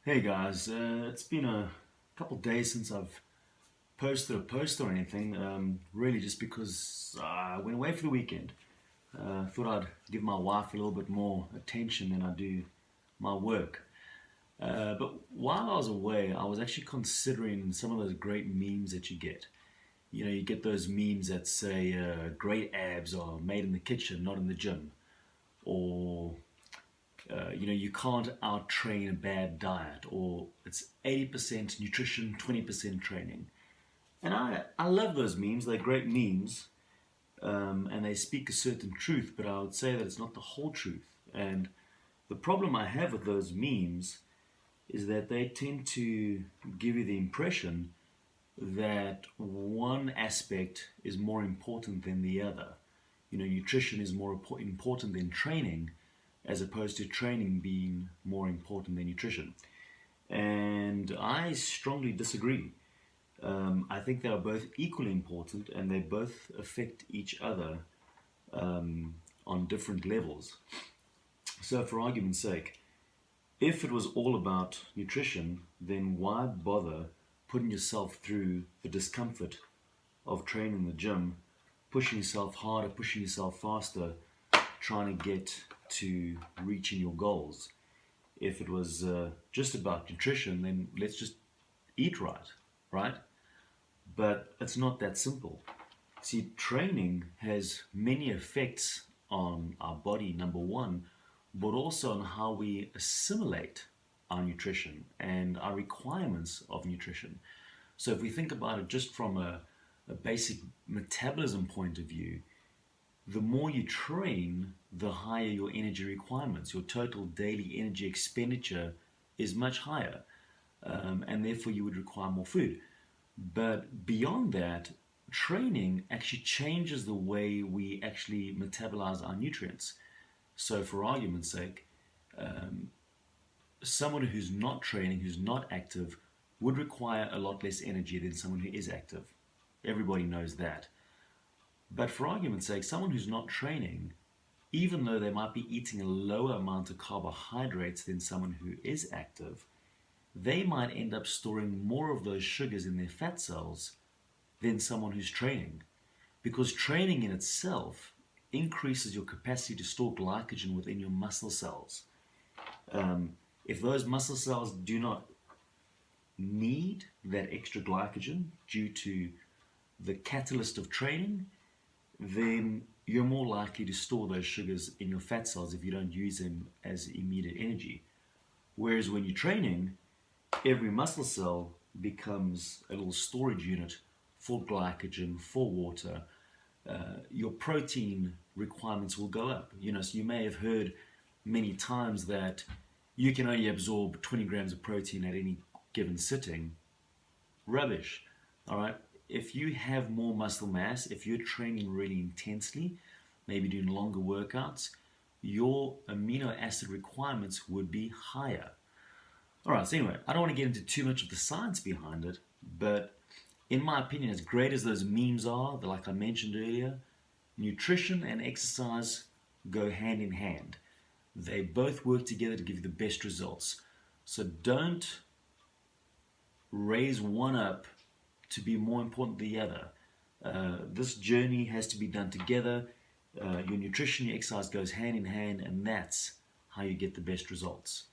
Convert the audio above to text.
Hey guys, it's been a couple days since I've posted a post or anything, really just because I went away for the weekend. Thought I'd give my wife a little bit more attention than I do my work. But while I was away, I was actually considering some of those great memes that you get. You know, you get those memes that say, great abs are made in the kitchen, not in the gym. Or you can't out train a bad diet, or it's 80% nutrition, 20% training. And I love those memes, they're great memes, and they speak a certain truth, but I would say that it's not the whole truth. And the problem I have with those memes is that they tend to give you the impression that one aspect is more important than the other. You know, nutrition is more important than training, as opposed to training being more important than nutrition. And I strongly disagree. I think they are both equally important and they both affect each other on different levels. So, for argument's sake, if it was all about nutrition, then why bother putting yourself through the discomfort of training in the gym, pushing yourself harder, pushing yourself faster, trying to get to reaching your goals? If it was just about nutrition, then let's just eat right, right? But it's not that simple. See, training has many effects on our body, number one, but also on how we assimilate our nutrition and our requirements of nutrition. So if we think about it just from a basic metabolism point of view, the more you train, the higher your energy requirements. Your total daily energy expenditure is much higher, and therefore you would require more food. But beyond that, training actually changes the way we actually metabolize our nutrients. So, for argument's sake, someone who's not training, who's not active, would require a lot less energy than someone who is active. Everybody knows that. But for argument's sake, someone who's not training, even though they might be eating a lower amount of carbohydrates than someone who is active, they might end up storing more of those sugars in their fat cells than someone who's training. Because training in itself increases your capacity to store glycogen within your muscle cells. If those muscle cells do not need that extra glycogen due to the catalyst of training, then you're more likely to store those sugars in your fat cells if you don't use them as immediate energy. Whereas when you're training, every muscle cell becomes a little storage unit for glycogen, for water. Your protein requirements will go up. You know, so you may have heard many times that you can only absorb 20 grams of protein at any given sitting. Rubbish. All right. If you have more muscle mass, if you're training really intensely, maybe doing longer workouts, your amino acid requirements would be higher. All right, so anyway, I don't want to get into too much of the science behind it, but in my opinion, as great as those memes are, like I mentioned earlier, nutrition and exercise go hand in hand. They both work together to give you the best results. So don't raise one up to be more important than the other. This journey has to be done together. Your nutrition, your exercise goes hand in hand, and that's how you get the best results.